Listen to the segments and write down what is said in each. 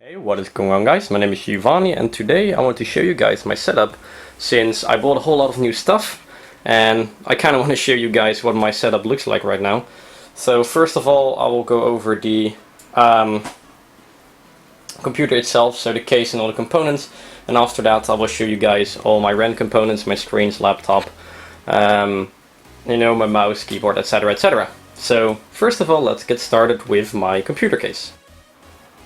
Hey, what is going on guys? My name is Giovanni and today I want to show you guys my setup since I bought a whole lot of new stuff and I kind of want to show you guys what my setup looks like right now. So first of all I will go over the computer itself, so the case and all the components, and after that I will show you guys all my RAM components, my screens, laptop, you know, my mouse, keyboard, etc, etc. So first of all let's get started with my computer case.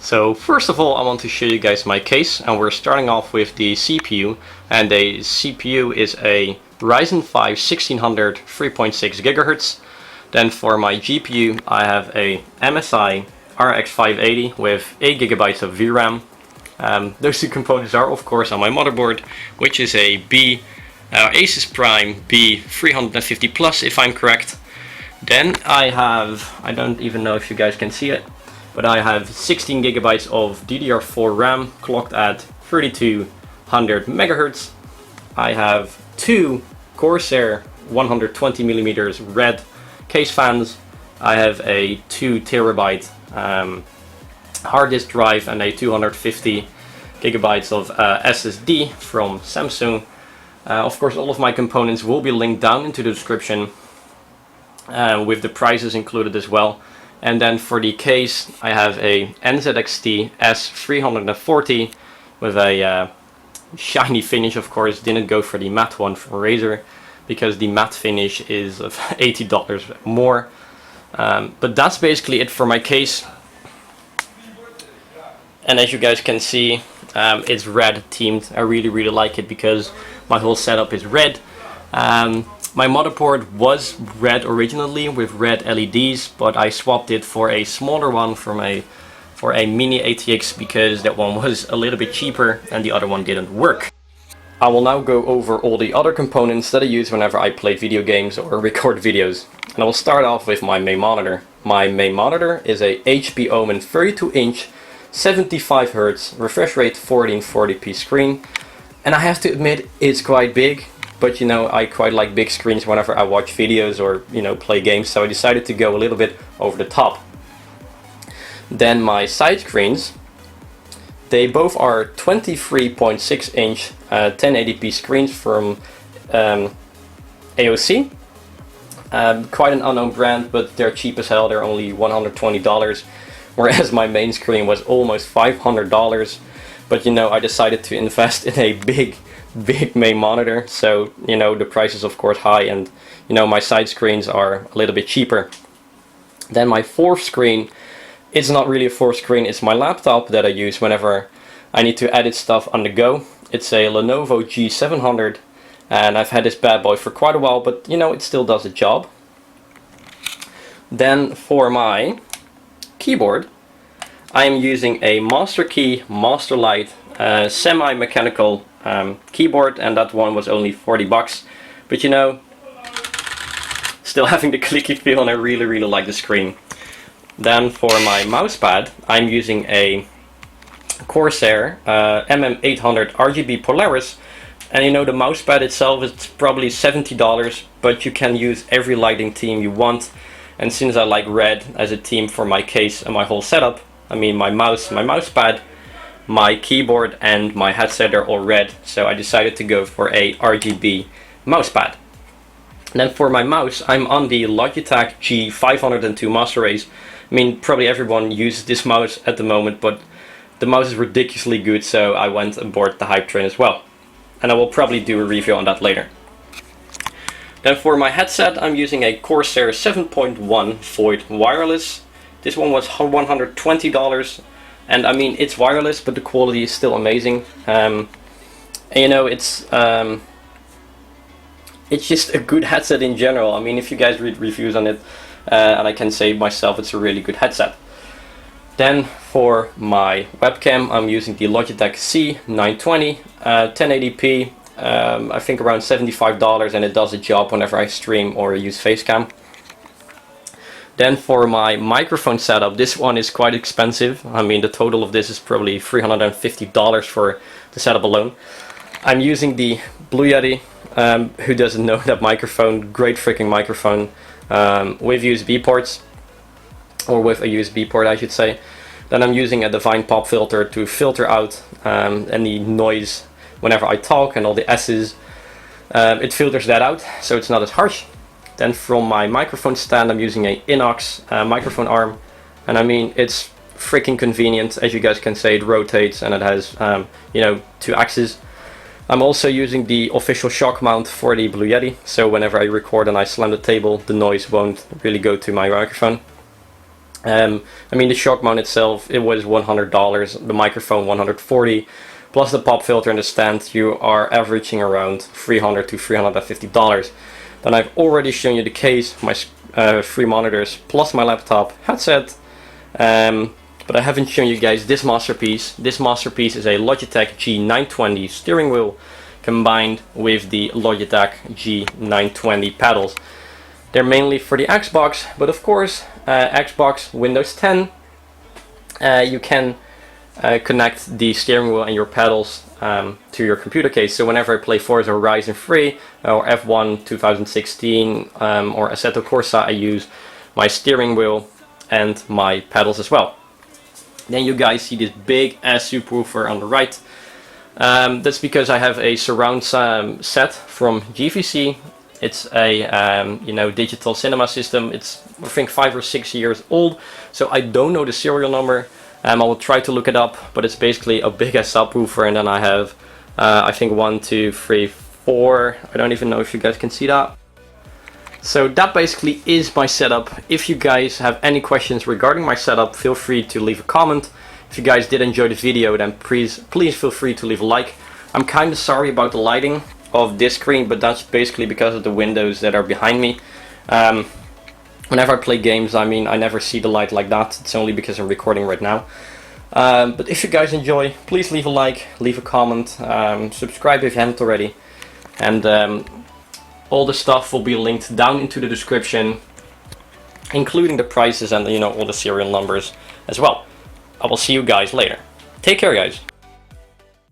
So first of all I want to show you guys my case, and we're starting off with the CPU, and the CPU is a Ryzen 5 1600 3.6 GHz. Then for my GPU I have a MSI RX580 with 8 GB of VRAM. Those two components are of course on my motherboard, which is a Asus Prime B350 Plus if I'm correct. Then I have, I don't even know if you guys can see it, but I have 16 GB of DDR4 RAM clocked at 3200 MHz. I have two Corsair 120mm red case fans. I have a 2 TB hard disk drive and a 250 GB of SSD from Samsung. Of course all of my components will be linked down into the description with the prices included as well. And then for the case I have a NZXT S340 with a shiny finish. Of course didn't go for the matte one from Razer because the matte finish is $80 more. But that's basically it for my case. And as you guys can see, it's red themed. I really like it because my whole setup is red. My motherboard was red originally with red LEDs, but I swapped it for a smaller one for a mini ATX because that one was a little bit cheaper and the other one didn't work. I will now go over all the other components that I use whenever I play video games or record videos. And I will start off with my main monitor. My main monitor is a HP Omen 32-inch 75Hz refresh rate 1440p screen, and I have to admit it's quite big. But you know, I quite like big screens whenever I watch videos or, you know, play games, so I decided to go a little bit over the top. Then my side screens, they both are 23.6 inch 1080p screens from AOC. Quite an unknown brand, but they're cheap as hell. They're only $120, whereas my main screen was almost $500. But you know, I decided to invest in a big main monitor, so you know the price is of course high, and you know my side screens are a little bit cheaper. Then my fourth screen, it's not really a fourth screen, it's my laptop that I use whenever I need to edit stuff on the go. It's a Lenovo G700 and I've had this bad boy for quite a while, but you know it still does the job. Then for my keyboard I am using a MasterKey Master Lite semi-mechanical keyboard, and that one was only 40 bucks, but you know, still having the clicky feel, and I really like the screen. Then for my mousepad I'm using a Corsair MM800 RGB Polaris, and you know the mousepad itself is probably $70, but you can use every lighting theme you want, and since I like red as a theme for my case and my whole setup, I mean my mousepad, my keyboard and my headset are all red, so I decided to go for a RGB mousepad. Then for my mouse I'm on the Logitech G502 Master Race. I mean probably everyone uses this mouse at the moment, but the mouse is ridiculously good, so I went aboard the hype train as well. And I will probably do a review on that later. Then for my headset I'm using a Corsair 7.1 Void wireless. This one was $120. And I mean it's wireless, but the quality is still amazing. And you know, it's just a good headset in general. I mean, if you guys read reviews on it, and I can say myself, it's a really good headset. Then for my webcam I'm using the Logitech C920 1080p, I think around $75, and it does the job whenever I stream or use Facecam. Then for my microphone setup, this one is quite expensive. I mean the total of this is probably $350 for the setup alone. I'm using the Blue Yeti. Who doesn't know that microphone? Great freaking microphone with USB ports, or with a USB port I should say. Then I'm using a Devine pop filter to filter out any noise whenever I talk and all the S's. It filters that out, so it's not as harsh. Then from my microphone stand, I'm using a Innox microphone arm, and I mean, it's freaking convenient. As you guys can see, it rotates and it has you know, 2 axes. I'm also using the official shock mount for the Blue Yeti, so whenever I record and I slam the table, the noise won't really go to my microphone. I mean, the shock mount itself, it was $100, the microphone $140, plus the pop filter and the stand, you are averaging around $300 to $350. Then I've already shown you the case, my 3 monitors, plus my laptop, headset, but I haven't shown you guys this masterpiece. This masterpiece is a Logitech G920 steering wheel combined with the Logitech G920 pedals. They're mainly for the Xbox, but of course, Xbox, Windows 10, you can connect the steering wheel and your pedals to your computer case. So whenever I play Forza Ryzen 3 or F1 2016 or Assetto Corsa, I use my steering wheel and my pedals as well. Then you guys see this big ass subwoofer on the right. That's because I have a surround set from GVC. It's a you know, digital cinema system. It's, I think, 5 or 6 years old, so I don't know the serial number. I will try to look it up, but it's basically a big ass subwoofer, and then I have I think 1, 2, 3, 4. I don't even know if you guys can see that. So that basically is my setup. If you guys have any questions regarding my setup, feel free to leave a comment. If you guys did enjoy the video, then please feel free to leave a like. I'm kind of sorry about the lighting of this screen, but that's basically because of the windows that are behind me. Whenever I play games, I mean, I never see the light like that. It's only because I'm recording right now. But if you guys enjoy, please leave a like, leave a comment, subscribe if you haven't already, and all the stuff will be linked down into the description, including the prices and, you know, all the serial numbers as well. I will see you guys later. Take care, guys.